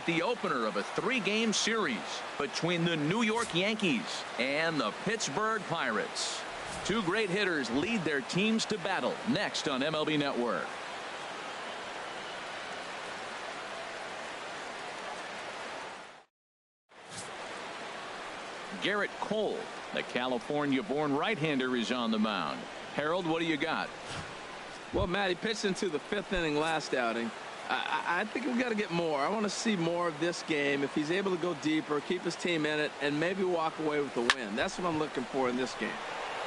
the opener of a 3-game series between the New York Yankees and the Pittsburgh Pirates. Two great hitters lead their teams to battle next on MLB Network. Garrett Cole, the California-born right-hander, is on the mound. Harold, what do you got? Well, Matt, he pitched into the 5th inning last outing. I think we've got to get more. I want to see more of this game. If he's able to go deeper, keep his team in it, and maybe walk away with the win. That's what I'm looking for in this game.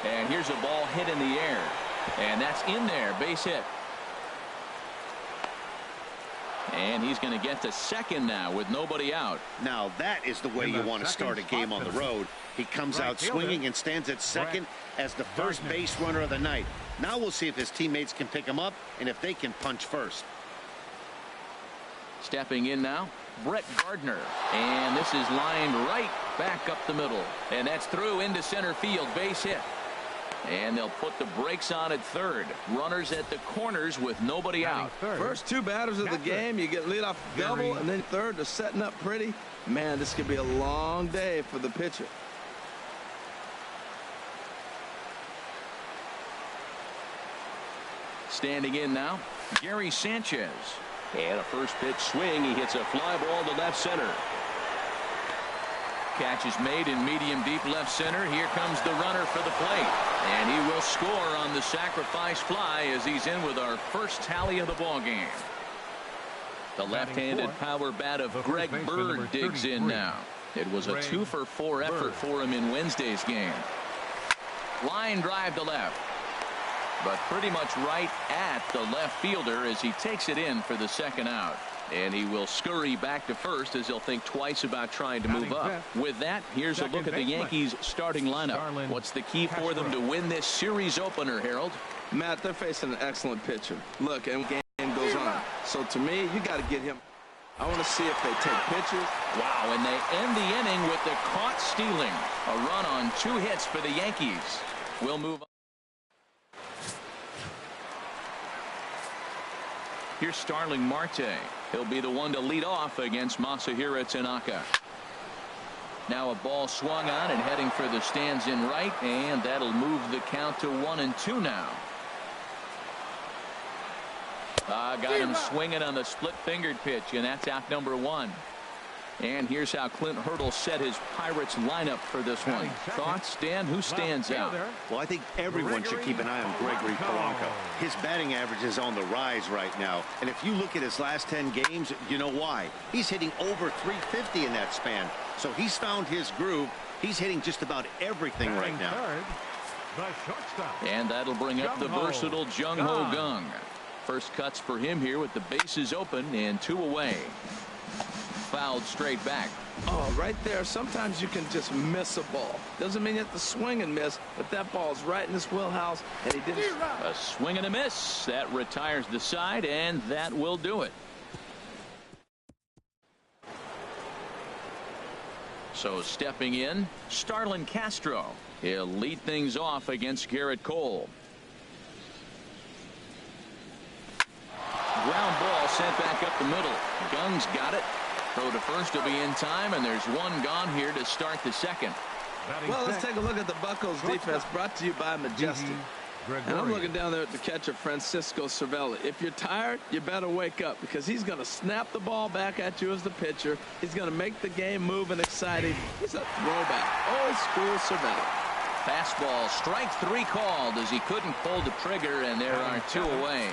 And here's a ball hit in the air. And that's in there. Base hit. And he's going to get to second now with nobody out. Now that is the way you want to start a game on the road. He comes out swinging and stands at second as the first base runner of the night. Now we'll see if his teammates can pick him up and if they can punch first. Stepping in now, Brett Gardner. And this is lined right back up the middle. And that's through into center field. Base hit. And they'll put the brakes on at third. Runners at the corners with nobody out. First two batters of the game, you get leadoff double, and then third, they're setting up pretty. Man, this could be a long day for the pitcher. Standing in now, Gary Sanchez. And a first pitch swing. He hits a fly ball to left center. Catch is made in medium deep left center. Here comes the runner for the plate. And he will score on the sacrifice fly as he's in with our first tally of the ball game. The left-handed power bat of Greg Bird digs in now. It was a 2-for-4 effort for him in Wednesday's game. Line drive to left. But pretty much right at the left fielder as he takes it in for the second out. And he will scurry back to first as he'll think twice about trying to move up. With that, here's a look at the Yankees starting lineup. What's the key for them to win this series opener, Harold? Matt, they're facing an excellent pitcher. Look, and the game goes on. So to me, you got to get him. I want to see if they take pitches. Wow, and they end the inning with the caught stealing. A run on 2 hits for the Yankees. We'll move on. Here's Starling Marte. He'll be the one to lead off against Masahiro Tanaka. Now a ball swung on and heading for the stands in right, and that'll move the count to 1-2 now. Got him swinging on the split-fingered pitch, and that's out number 1. And here's how Clint Hurdle set his Pirates lineup for this one. Thoughts, Dan? Who stands out? Well, I think everyone should keep an eye on Gregory Polanco. His batting average is on the rise right now. And if you look at his last 10 games, you know why. He's hitting over 350 in that span. So he's found his groove. He's hitting just about everything right now. And that'll bring up the versatile Jung-Ho Kang. First cuts for him here with the bases open and 2 away. Fouled straight back. Oh, right there. Sometimes you can just miss a ball. Doesn't mean you have to swing and miss, but that ball's right in his wheelhouse, and he didn't. A swing and a miss. That retires the side, and that will do it. So stepping in, Starlin Castro. He'll lead things off against Garrett Cole. Ground ball sent back up the middle. Kang's got it. Throw to first will be in time, and there's one gone here to start the second. Well, let's take a look at the Buccos defense, brought to you by Majestic. And I'm looking down there at the catcher, Francisco Cervelli. If you're tired, you better wake up, because he's going to snap the ball back at you as the pitcher. He's going to make the game move and exciting. He's a throwback. Old school Cervelli. Fastball, strike 3 called as he couldn't pull the trigger, and there are 2 away.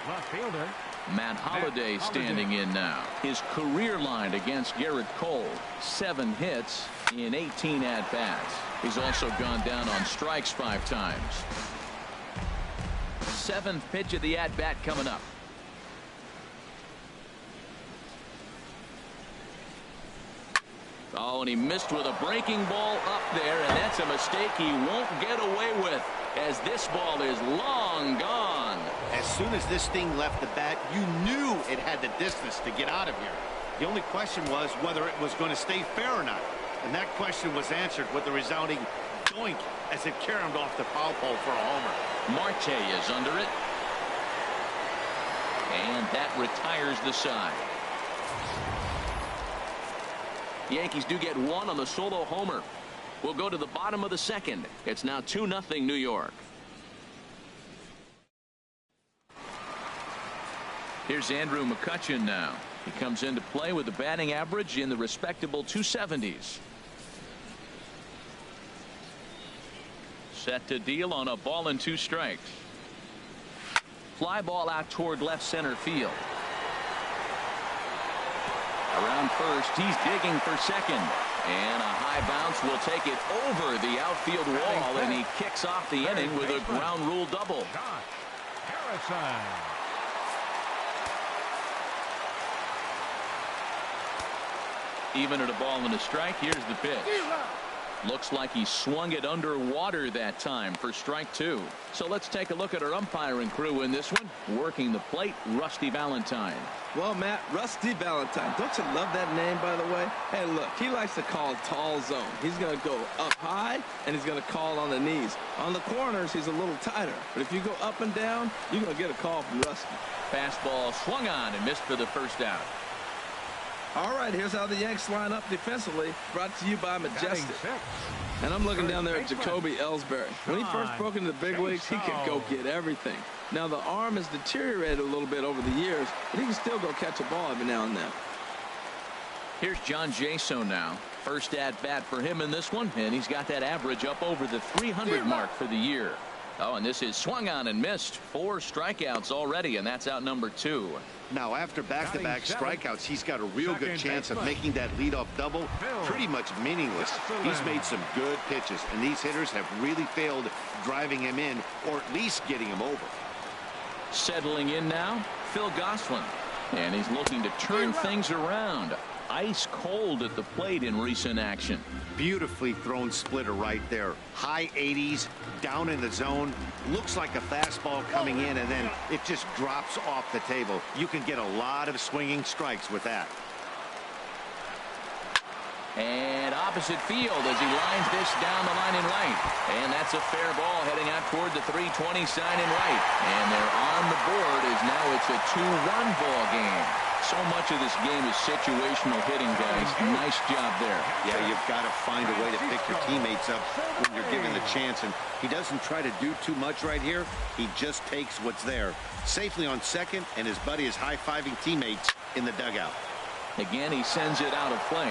Left fielder Matt Holliday standing in now. His career line against Garrett Cole, 7 hits in 18 at-bats. He's also gone down on strikes 5 times. 7th pitch of the at-bat coming up. Oh, and he missed with a breaking ball up there, and that's a mistake he won't get away with, as this ball is long gone. As soon as this thing left the bat, you knew it had the distance to get out of here. The only question was whether it was going to stay fair or not. And that question was answered with the resounding doink as it caromed off the foul pole for a homer. Marte is under it. And that retires the side. Yankees do get one on the solo homer. We'll go to the bottom of the second. It's now 2-0 New York. Here's Andrew McCutchen now. He comes into play with a batting average in the respectable 270s. Set to deal on a ball and 2 strikes. Fly ball out toward left center field. Around first, he's digging for second. And a high bounce will take it over the outfield wall, and he kicks off the inning with a ground rule double. Even at a ball and a strike, here's the pitch. Looks like he swung it underwater that time for strike 2. So let's take a look at our umpiring crew in this one. Working the plate, Rusty Valentine. Well, Matt, Rusty Valentine. Don't you love that name, by the way? Hey, look, he likes to call tall zone. He's going to go up high, and he's going to call on the knees. On the corners, he's a little tighter. But if you go up and down, you're going to get a call from Rusty. Fastball swung on and missed for the first out. All right, here's how the Yanks line up defensively, brought to you by Majestic. And I'm looking down there at Jacoby Ellsbury. When he first broke into the big leagues, he could go get everything. Now, the arm has deteriorated a little bit over the years, but he can still go catch a ball every now and then. Here's John Jaso now. First at bat for him in this one, and he's got that average up over the 300 mark for the year. Oh, and this is swung on and missed. 4 strikeouts already, and that's out number 2. Now, after back-to-back strikeouts, he's got a real good chance of making that leadoff double pretty much meaningless. He's made some good pitches, and these hitters have really failed driving him in or at least getting him over. Settling in now, Phil Gosselin. And he's looking to turn things around. Ice cold at the plate in recent action. Beautifully thrown splitter right there. High 80s, down in the zone. Looks like a fastball coming in, and then it just drops off the table. You can get a lot of swinging strikes with that. And opposite field as he lines this down the line in right. And that's a fair ball heading out toward the 320 sign in right. And they're on the board as now it's a 2-run ball game. So much of this game is situational hitting, guys. Nice job there. Yeah, you've got to find a way to pick your teammates up when you're given the chance. And he doesn't try to do too much right here. He just takes what's there. Safely on second, and his buddy is high-fiving teammates in the dugout. Again, he sends it out of play.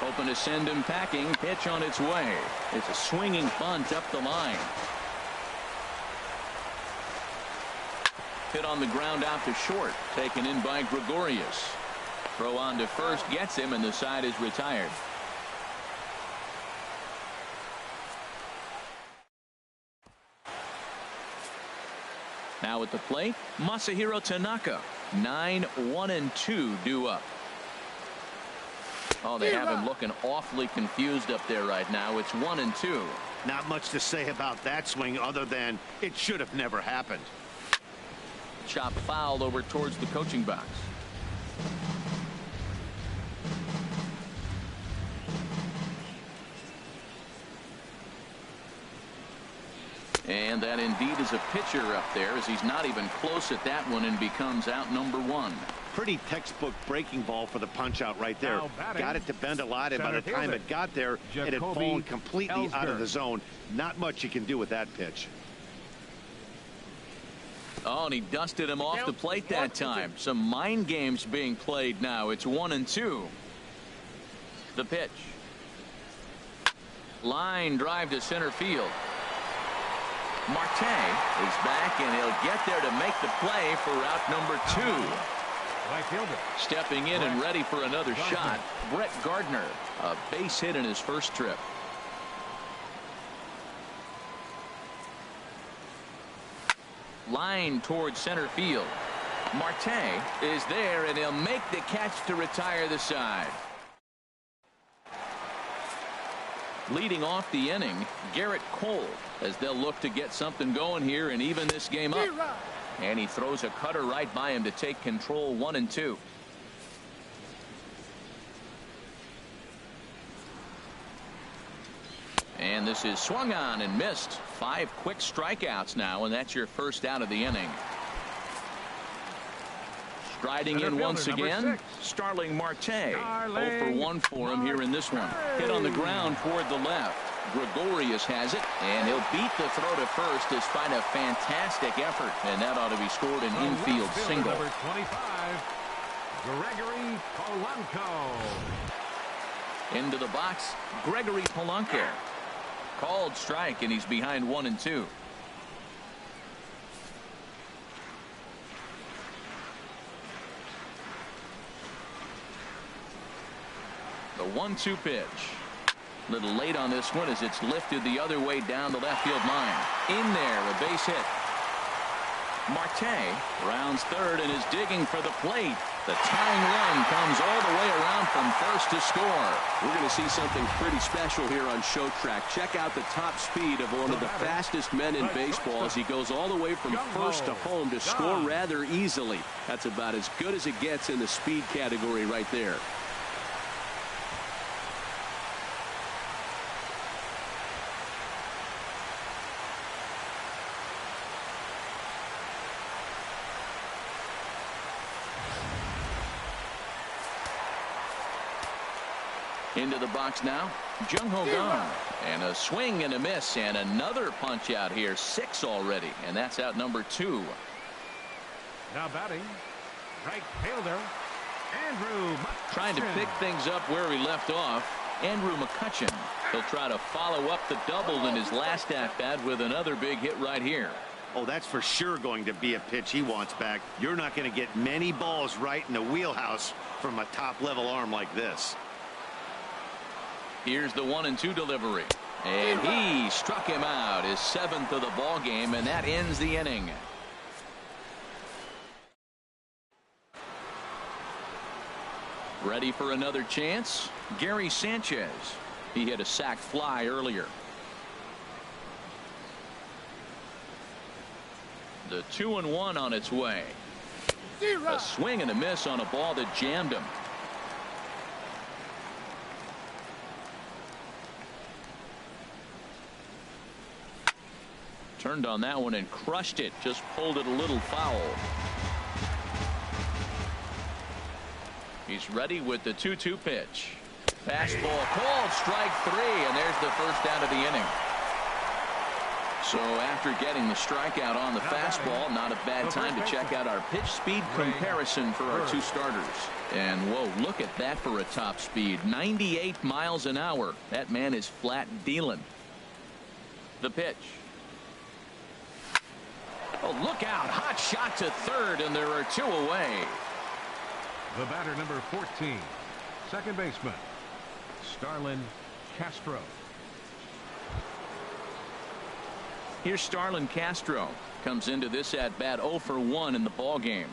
Hoping to send him packing. Pitch on its way. It's a swinging bunt up the line. Hit on the ground out to short. Taken in by Gregorius. Throw on to first gets him, and the side is retired. Now at the plate, Masahiro Tanaka. 9-1-2 due up. Oh, they have him looking awfully confused up there right now. It's 1-2. Not much to say about that swing other than it should have never happened. Chop fouled over towards the coaching box. And that indeed is a pitcher up there, as he's not even close at that one and becomes out number 1. Pretty textbook breaking ball for the punch out right there. Got it to bend a lot, and by the time it got there, it had fallen completely out of the zone. Not much you can do with that pitch. Oh, and he dusted him off the plate that time. Some mind games being played now. It's 1-2. The pitch. Line drive to center field. Marte is back, and he'll get there to make the play for route number 2. Stepping in and ready for another shot, Brett Gardner. A base hit in his first trip. Line towards center field. Marte is there, and he'll make the catch to retire the side. Leading off the inning, Garrett Cole, as they'll look to get something going here and even this game up. And he throws a cutter right by him to take control. 1-2. And this is swung on and missed. 5 quick strikeouts now, and that's your first out of the inning. Striding in once again, Starling Marte. 0 for 1 for him here in this one. Hit on the ground toward the left. Gregorius has it, and he'll beat the throw to first despite a fantastic effort, and that ought to be scored an infield single. Number 25, Gregory Polanco. Into the box, Gregory Polanco. Called strike, and he's behind 1-2. The 1-2 pitch. A little late on this one as it's lifted the other way down the left field line. In there, a base hit. Marte rounds third and is digging for the plate. The tying run comes all the way around from first to score. We're going to see something pretty special here on Show Track. Check out the top speed of one of the fastest men in baseball as he goes all the way from first to home to score rather easily. That's about as good as it gets in the speed category right there. Into the box now, Jung-Ho Kang. And a swing and a miss, and another punch out here. 6 already, and that's out number 2. Now batting, right fielder, Andrew McCutchen. Trying to pick things up where he left off, Andrew McCutchen. He'll try to follow up the double in his last at-bat with another big hit right here. Oh, that's for sure going to be a pitch he wants back. You're not going to get many balls right in the wheelhouse from a top-level arm like this. Here's the 1-2 delivery, and he struck him out, his 7th of the ball game, and that ends the inning. Ready for another chance? Gary Sanchez. He hit a sac fly earlier. The 2-1 on its way. A swing and a miss on a ball that jammed him. Turned on that one and crushed it. Just pulled it a little foul. He's ready with the 2-2 pitch. Fastball called, strike 3, and there's the first out of the inning. So after getting the strikeout on the fastball, not a bad time to check out our pitch speed comparison for our 2 starters. And whoa, look at that for a top speed. 98 miles an hour. That man is flat dealing. The pitch. Oh, look out. Hot shot to third, and there are 2 away. The batter, number 14, second baseman, Starlin Castro. Here's Starlin Castro. Comes into this at-bat 0 for 1 in the ball game.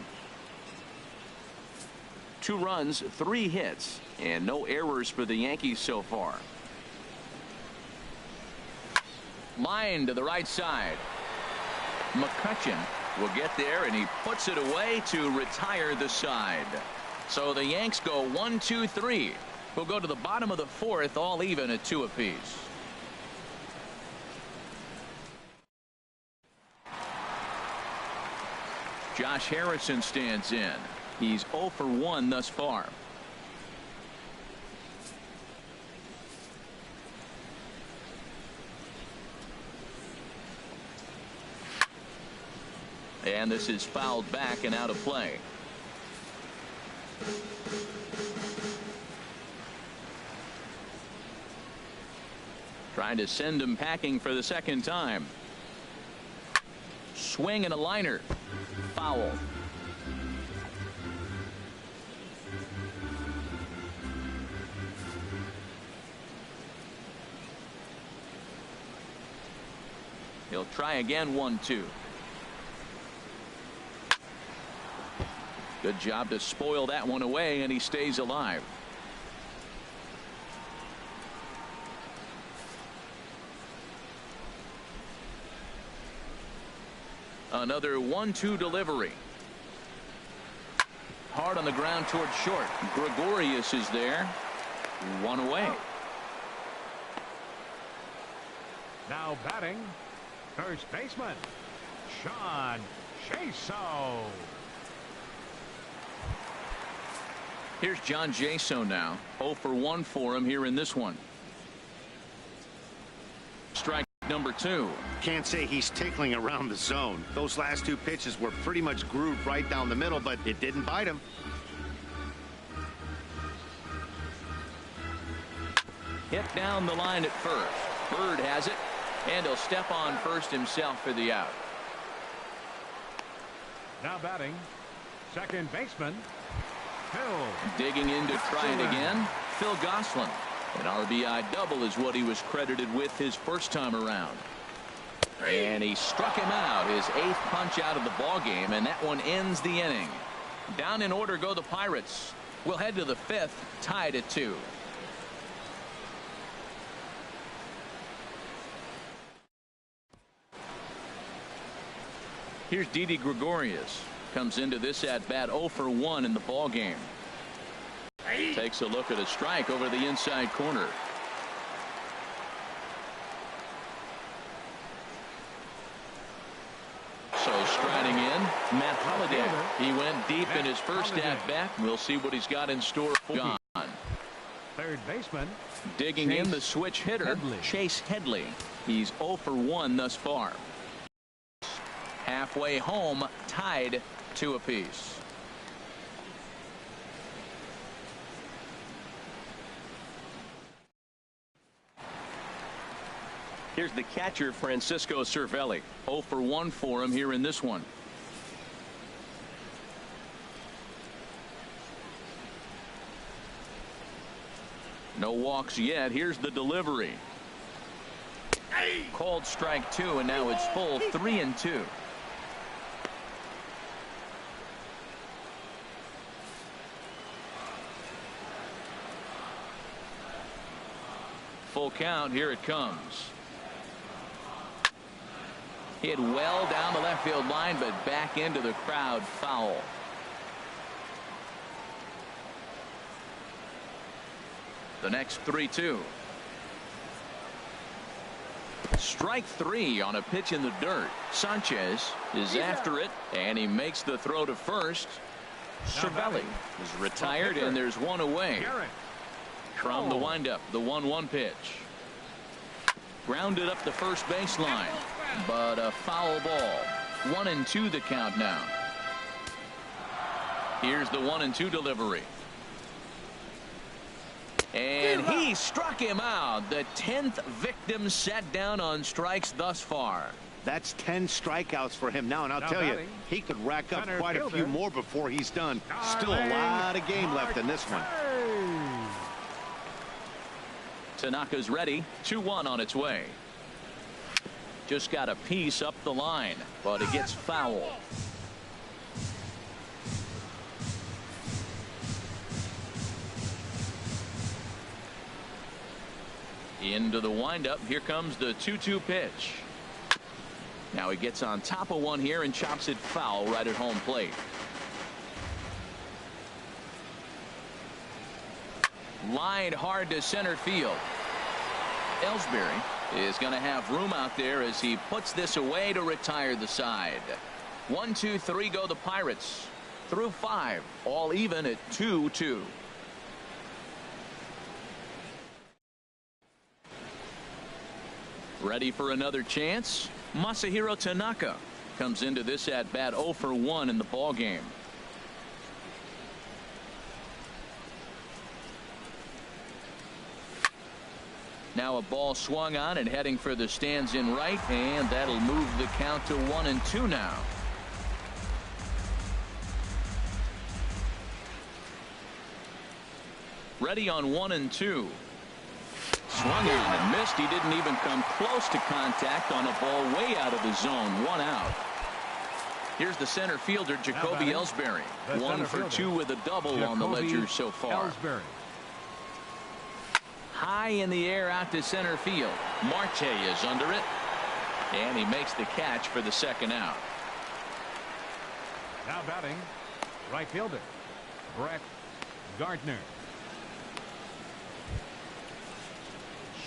2 runs, 3 hits, and no errors for the Yankees so far. Line to the right side. McCutchen will get there, and he puts it away to retire the side. So the Yanks go 1-2-3. We'll go to the bottom of the 4th, all even at 2 apiece. Josh Harrison stands in. He's 0 for 1 thus far. And this is fouled back and out of play. Trying to send him packing for the 2nd time. Swing and a liner. Foul. He'll try again. 1-2. Good job to spoil that one away, and he stays alive. Another 1-2 delivery. Hard on the ground towards short. Gregorius is there. 1 away. Now batting, first baseman, Sean Chaseau. Here's John Jaso now. 0 for 1 for him here in this one. Strike number 2. Can't say he's tickling around the zone. Those last 2 pitches were pretty much grooved right down the middle, but it didn't bite him. Hit down the line at first. Bird has it, and he'll step on first himself for the out. Now batting, second baseman, Phil. Digging in to try it again, Phil Gosselin. An RBI double is what he was credited with his first time around. And he struck him out, his 8th punch out of the ball game, and that one ends the inning. Down in order go the Pirates. We'll head to the 5th, tied at 2. Here's Didi Gregorius. Comes into this at bat 0 for 1 in the ball game. Takes a look at a strike over the inside corner. So striding in, Matt Holliday. He went deep in his first at bat. We'll see what he's got in store. Gone. Third baseman. Digging in the switch hitter, Chase Headley. He's 0 for 1 thus far. Halfway home, tied 2 apiece. Here's the catcher, Francisco Cervelli. 0 for 1 for him here in this one. No walks yet. Here's the delivery. Called strike 2, and now it's full 3-2. Full count. Here it comes. Hit well down the left field line, but back into the crowd, foul. The next 3-2. Strike 3 on a pitch in the dirt. Sanchez is after it, and he makes the throw to first. Cervelli is retired, and there's one away. From the windup, the 1-1 pitch. Grounded up the first baseline, but a foul ball. 1-2 the count now. Here's the 1-2 delivery. And he struck him out. The 10th victim set down on strikes thus far. That's 10 strikeouts for him now, and I'll tell you, he could rack up quite a few more before he's done. Still a lot of game left in this one. Tanaka's ready. 2-1 on its way. Just got a piece up the line, but it gets foul. Into the windup. Here comes the 2-2 pitch. Now he gets on top of one here and chops it foul right at home plate. Lined hard to center field. Ellsbury is going to have room out there as he puts this away to retire the side. 1, 2, 3 go the Pirates. Through 5, all even at 2-2. Ready for another chance? Masahiro Tanaka comes into this at bat 0 for 1 in the ball game. Now a ball swung on and heading for the stands in right, and that'll move the count to 1-2 now. Ready on 1-2. Swung on and missed. He didn't even come close to contact on a ball way out of the zone. 1 out. Here's the center fielder, Jacoby Ellsbury. 1 for 2 with a double on the ledger so far. High in the air out to center field. Marte is under it, and he makes the catch for the second out. Now batting, right fielder, Brett Gardner.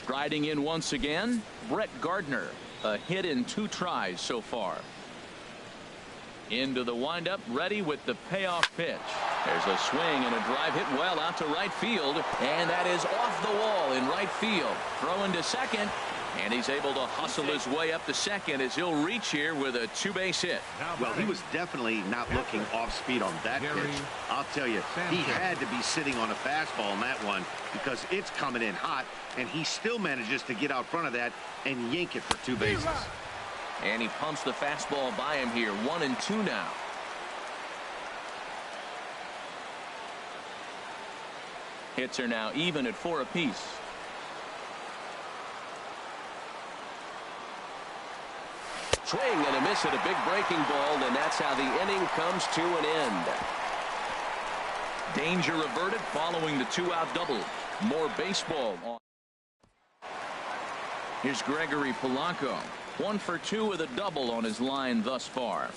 Striding in once again, Brett Gardner. A hit in 2 tries so far. Into the windup, ready with the payoff pitch. There's a swing and a drive hit well out to right field, and that is off the wall in right field. Throw into second, and he's able to hustle his way up to second as he'll reach here with a two-base hit. Well, he was definitely not looking off speed on that pitch. I'll tell you, he had to be sitting on a fastball on that one because it's coming in hot, and he still manages to get out front of that and yank it for two bases. And he pumps the fastball by him here. 1-2 now. Hits are now even at 4 apiece. Swing and a miss at a big breaking ball, and that's how the inning comes to an end. Danger averted following the 2-out double. More baseball on. Here's Gregory Polanco. 1 for 2 with a double on his line thus far.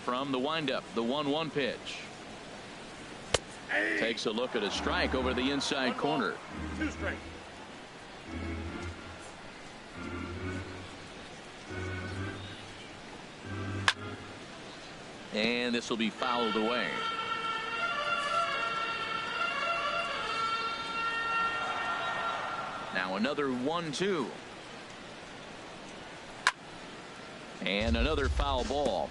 From the windup, the 1-1 pitch. Takes a look at a strike over the inside corner. 2 strikes. And this will be fouled away. Now another 1-2. And another foul ball.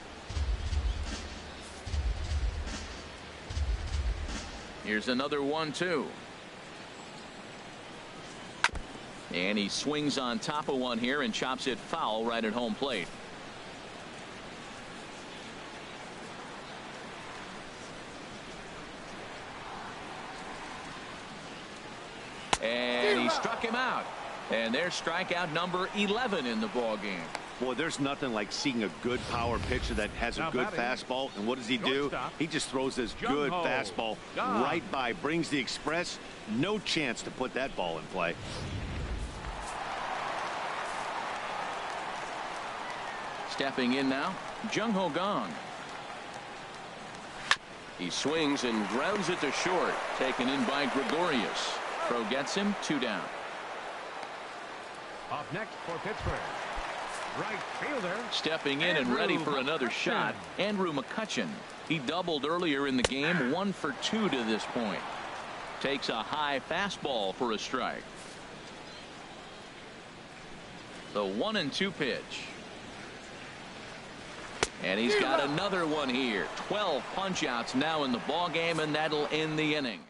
Here's another 1-2. And he swings on top of one here and chops it foul right at home plate. And he struck him out. And there's strikeout number 11 in the ball game. Boy, there's nothing like seeing a good power pitcher that has a good fastball. And what does he do? He just throws this good fastball right by, brings the express. No chance to put that ball in play. Stepping in now, Jung-Ho Kang. He swings and grounds it to short. Taken in by Gregorius. Throw gets him, 2 down. Up next for Pittsburgh, right fielder. Stepping in and ready for another shot, Andrew McCutchen. He doubled earlier in the game, 1 for 2 to this point. Takes a high fastball for a strike. The 1-2 pitch. And he's got another one here. 12 punch-outs now in the ball game, and that'll end the inning.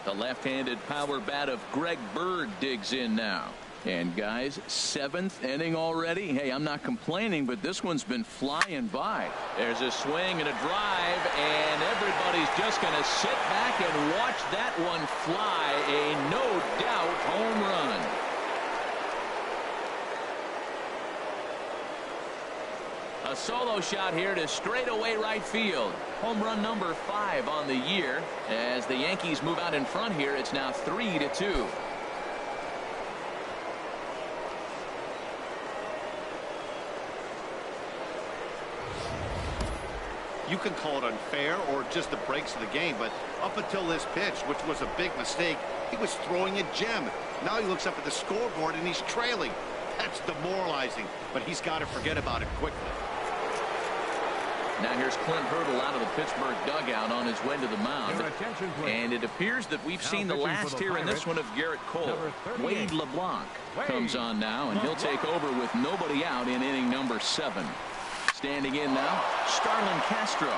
The left-handed power bat of Greg Bird digs in now. And guys, 7th inning already. Hey, I'm not complaining, but this one's been flying by. There's a swing and a drive, and everybody's just going to sit back and watch that one fly. A no-doubt home run. A solo shot here to straightaway right field. Home run number 5 on the year. As the Yankees move out in front here, it's now 3-2. You can call it unfair or just the breaks of the game, but up until this pitch, which was a big mistake, he was throwing a gem. Now he looks up at the scoreboard and he's trailing. That's demoralizing, but he's got to forget about it quickly. Now here's Clint Hurdle out of the Pittsburgh dugout on his way to the mound. And it appears that we've seen the last here in this one of Garrett Cole. Wade LeBlanc comes on now, and he'll take over with nobody out in inning number 7. Standing in now, Starlin Castro.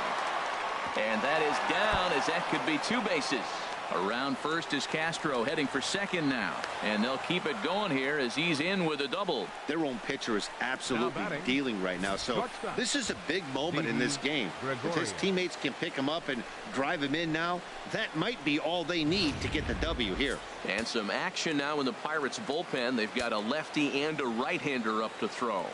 And that is down, as that could be 2 bases. Around first is Castro, heading for second now. And they'll keep it going here as he's in with a double. Their own pitcher is absolutely dealing right now. So this is a big moment in this game. If his teammates can pick him up and drive him in now, that might be all they need to get the W here. And some action now in the Pirates bullpen. They've got a lefty and a right-hander up to throw.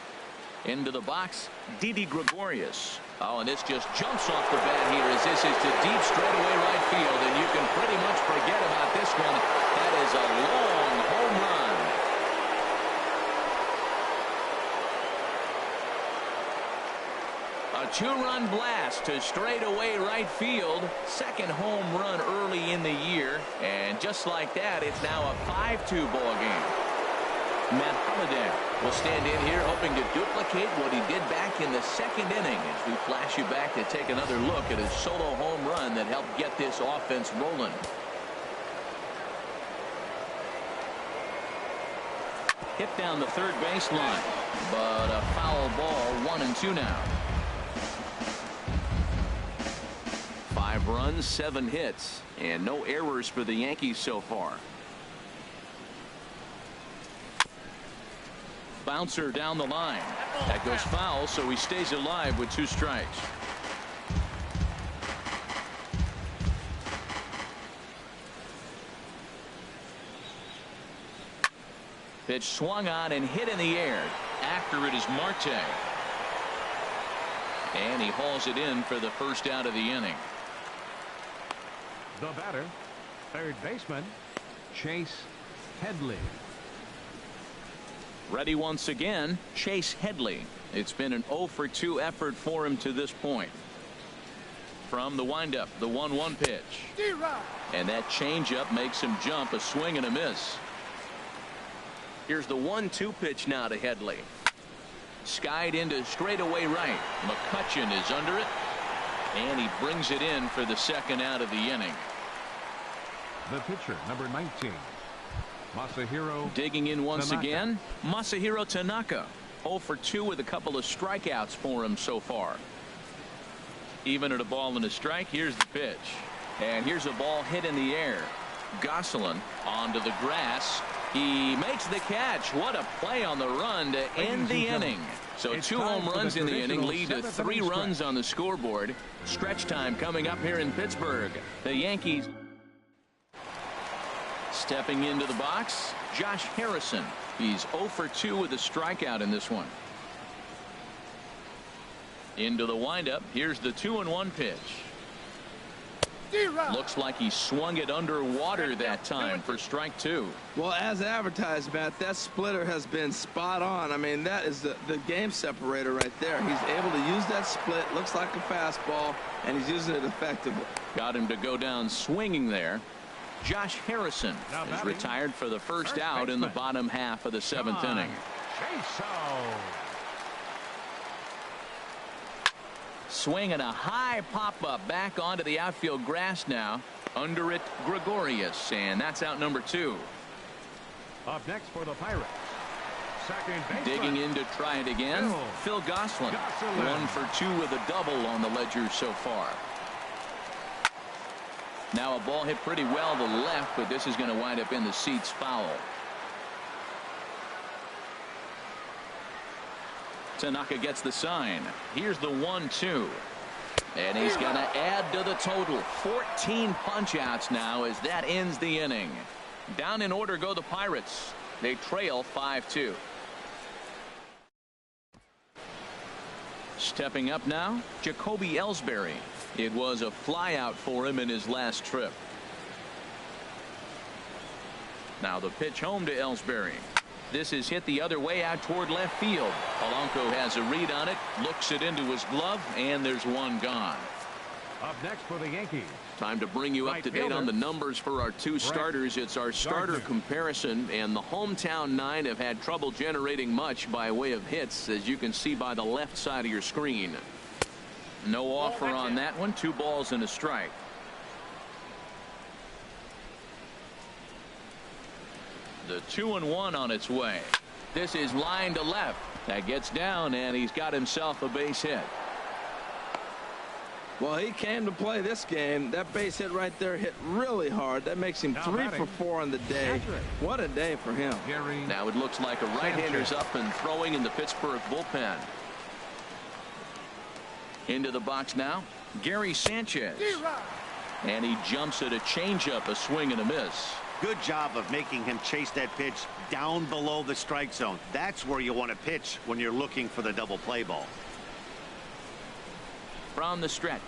Into the box, Didi Gregorius. Oh, and this just jumps off the bat here as this is to deep straightaway right field, and you can pretty much forget about this one. That is a long home run. A 2-run blast to straightaway right field. Second home run early in the year, and just like that, it's now a 5-2 ball game. Matt Holliday will stand in here hoping to duplicate what he did back in the second inning as we flash you back to take another look at his solo home run that helped get this offense rolling. Hit down the third baseline, but a foul ball, 1-2 now. 5 runs, 7 hits, and no errors for the Yankees so far. Bouncer down the line. That goes foul, so he stays alive with 2 strikes. Pitch swung on and hit in the air. After it is Marte. And he hauls it in for the first out of the inning. The batter, third baseman, Chase Headley. Ready once again, Chase Headley. It's been an 0 for 2 effort for him to this point. From the windup, the 1-1 pitch. And that changeup makes him jump, a swing and a miss. Here's the 1-2 pitch now to Headley. Skied into straightaway right. McCutchen is under it. And he brings it in for the second out of the inning. The pitcher, number 19, Masahiro. Digging in once Tanaka. again, Masahiro Tanaka. 0 for 2 with a couple of strikeouts for him so far. Even at a ball and a strike, here's the pitch. And here's a ball hit in the air. Gosselin onto the grass. He makes the catch. What a play on the run to end the inning. So 2 home runs in the inning lead to 3 runs on the scoreboard. Stretch time coming up here in Pittsburgh. The Yankees stepping into the box. Josh Harrison. He's 0 for 2 with a strikeout in this one. Into the windup. Here's the 2-1 pitch. Looks like he swung it underwater that time for strike 2. Well, as advertised, Matt, that splitter has been spot on. I mean, that is the game separator right there. He's able to use that split. Looks like a fastball, and he's using it effectively. Got him to go down swinging there. Josh Harrison is retired for the first out in the bottom half of the 7th inning. Swing and a high pop-up back onto the outfield grass now. Under it, Gregorius, and that's out number 2. Up next for the Pirates, second baseman. Digging in to try it again, Phil Gosselin. 1 for 2 with a double on the ledger so far. Now a ball hit pretty well to the left, but this is going to wind up in the seats foul. Tanaka gets the sign. Here's the 1-2. And he's going to add to the total. 14 punch-outs now as that ends the inning. Down in order go the Pirates. They trail 5-2. Stepping up now, Jacoby Ellsbury. It was a flyout for him in his last trip. Now the pitch home to Ellsbury. This is hit the other way out toward left field. Polanco has a read on it, looks it into his glove, and there's one gone. Up next for the Yankees. Time to bring you up to date on the numbers for our 2 starters. It's our starter comparison, and the hometown 9 have had trouble generating much by way of hits, as you can see by the left side of your screen. No offer on that one. 2 balls and a strike. The 2-1 on its way. This is line to left. That gets down, and he's got himself a base hit. Well, he came to play this game. That base hit right there hit really hard. That makes him 3 for 4 on the day. What a day for him. Now it looks like a right-hander's up and throwing in the Pittsburgh bullpen. Into the box now, Gary Sanchez. And he jumps at a changeup, a swing and a miss. Good job of making him chase that pitch down below the strike zone. That's where you want to pitch when you're looking for the double play ball. From the stretch.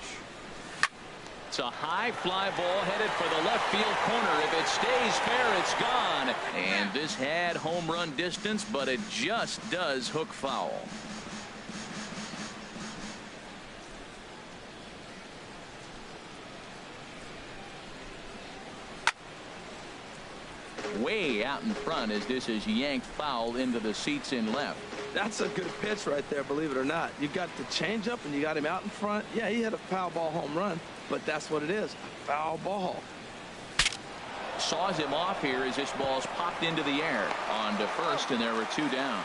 It's a high fly ball headed for the left field corner. If it stays fair, it's gone. And this had home run distance, but it just does hook foul. way out in front as this is yanked foul into the seats in left. That's a good pitch right there, believe it or not. You got the changeup and you got him out in front. Yeah, he had a foul ball home run, but that's what it is, a foul ball. Saws him off here as this ball's popped into the air on to first, and there were 2 down.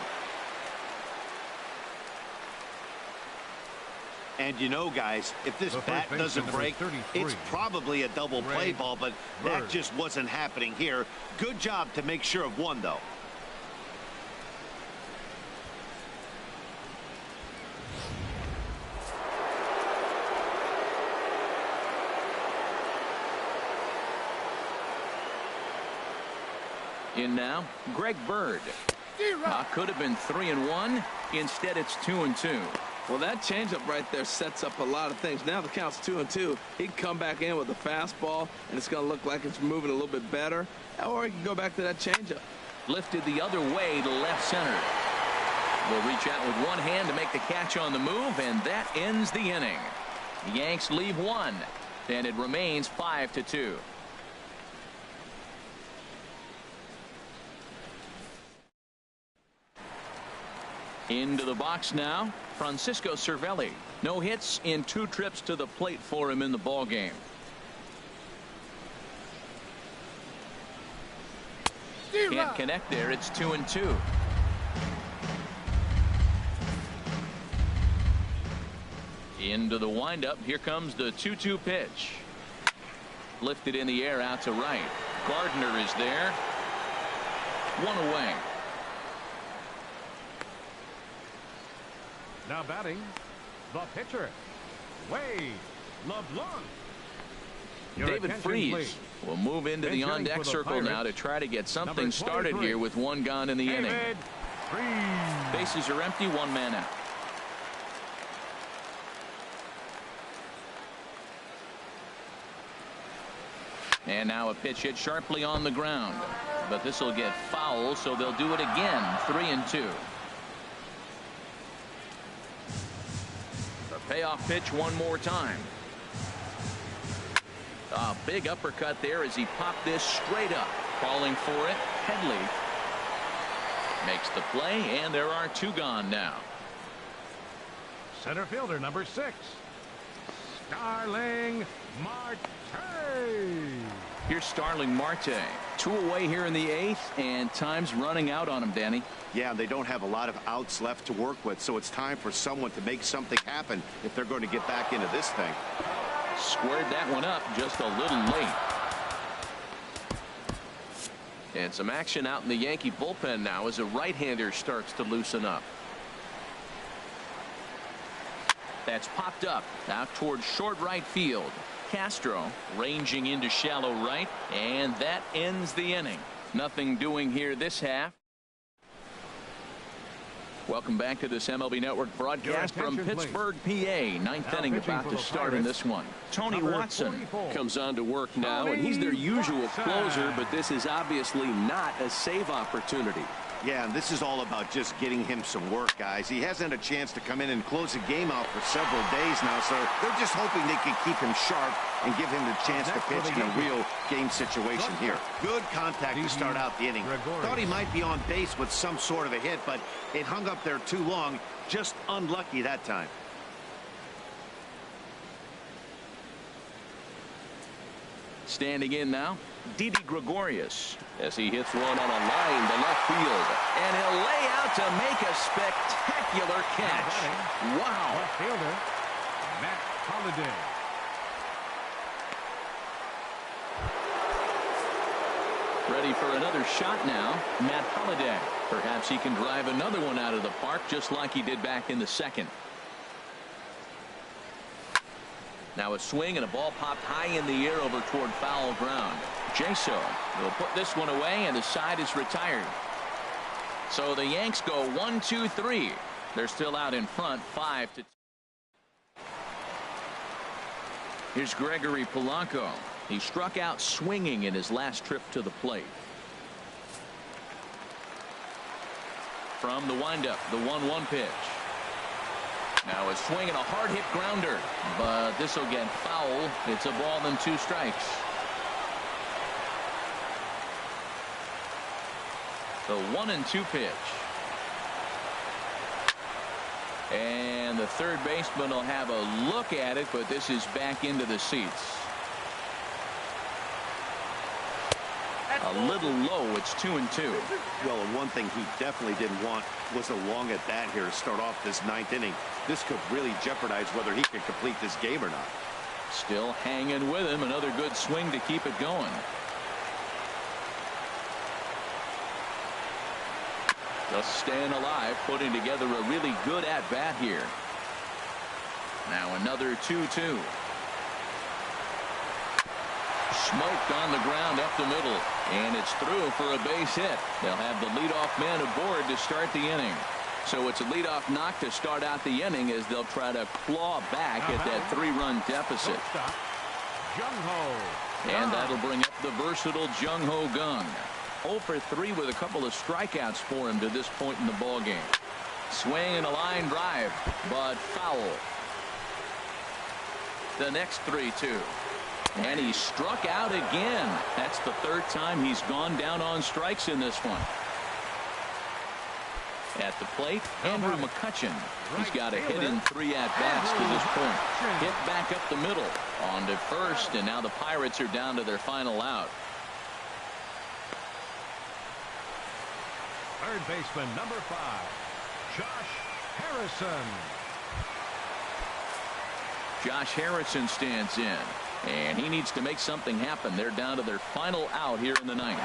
And you know, guys, if this bat doesn't break, it's probably a double play ball, but that just wasn't happening here. Good job to make sure of one, though. In now, Greg Bird. Could have been 3-1. Instead, it's 2-2. Well, that changeup right there sets up a lot of things. Now the count's 2-2. He can come back in with a fastball, and it's going to look like it's moving a little bit better. Or he can go back to that changeup. Lifted the other way to left center. Will reach out with one hand to make the catch on the move, and that ends the inning. The Yanks leave 1, and it remains 5-2. Into the box now, Francisco Cervelli. No hits in 2 trips to the plate for him in the ball game. Can't connect there. It's 2-2. Into the windup. Here comes the 2-2 pitch. Lifted in the air out to right. Gardner is there. 1 away. Now batting, the pitcher, Wade LeBlanc. David Freese will move into the on-deck circle now to try to get something started here with 1 gone in the inning. Bases are empty, 1 man out. And now a pitch hit sharply on the ground. But this will get foul, so they'll do it again. 3-2. Payoff pitch one more time. A big uppercut there as he popped this straight up. Calling for it. Headley makes the play, and there are 2 gone now. Center fielder number 6, Starling Marte. Here's Starling Marte. 2 away here in the 8th, and time's running out on him, Danny. Yeah, they don't have a lot of outs left to work with, so it's time for someone to make something happen if they're going to get back into this thing. Squared that one up just a little late. And some action out in the Yankee bullpen now as a right-hander starts to loosen up. That's popped up out towards short right field. Castro ranging into shallow right, and that ends the inning. Nothing doing here this half. Welcome back to this MLB Network broadcast from Pittsburgh, PA. 9th inning about to start in this one. Tony Watson comes on to work now, and he's their usual closer, but this is obviously not a save opportunity. Yeah, and this is all about just getting him some work, guys. He hasn't had a chance to come in and close the game out for several days now, so they're just hoping they can keep him sharp and give him the chance to pitch in a real game situation here. Good contact to start out the inning. Thought he might be on base with some sort of a hit, but it hung up there too long. Just unlucky that time. Standing in now, Didi Gregorius as he hits one on a line to left field, and he'll lay out to make a spectacular catch. Wow. Left fielder Matt Holliday. Ready for another shot now, Matt Holliday. Perhaps he can drive another one out of the park just like he did back in the 2nd. Now a swing and a ball popped high in the air over toward foul ground. Jaso will put this one away, and the side is retired. So the Yanks go 1-2-3. They're still out in front 5-2. Here's Gregory Polanco. He struck out swinging in his last trip to the plate. From the windup, the 1-1 pitch. Now a swing and a hard hit grounder, but this will get foul. It's a ball and 2 strikes. The 1-2 pitch. And the third baseman will have a look at it, but this is back into the seats. A little low. It's 2-2. Well, and one thing he definitely didn't want was a long at bat here to start off this ninth inning. This could really jeopardize whether he can complete this game or not. Still hanging with him. Another good swing to keep it going. Just staying alive, putting together a really good at bat here. Now another 2-2. Smoked on the ground up the middle, and it's through for a base hit. They'll have the leadoff man aboard to start the inning. So it's a leadoff knock to start out the inning as they'll try to claw back at that 3-run deficit. And that'll bring up the versatile Jung-Ho Kang. 0 for 3 with a couple of strikeouts for him to this point in the ball game. Swing and a line drive, but foul. The next 3-2. And he struck out again. That's the third time he's gone down on strikes in this one. At the plate, Andrew McCutchen. He's got a hit in 3 at-bats to this point. Hit back up the middle. On to first, and now the Pirates are down to their final out. Third baseman, number 5, Josh Harrison. Josh Harrison stands in, and he needs to make something happen. They're down to their final out here in the ninth.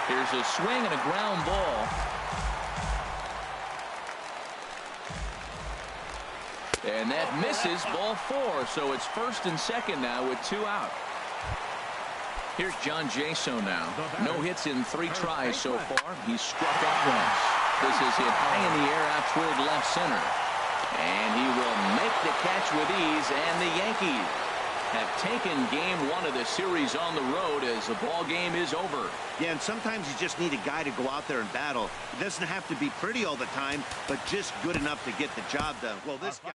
Here's a swing and a ground ball. And that misses, ball 4. So it's first and second now with 2 out. Here's John Jaso now. No hits in 3 tries so far. He's struck out once. This is hit high in the air out toward left center. And he will make the catch with ease, and the Yankees have taken game 1 of the series on the road as the ball game is over. Yeah, and sometimes you just need a guy to go out there and battle. It doesn't have to be pretty all the time, but just good enough to get the job done. Well, this guy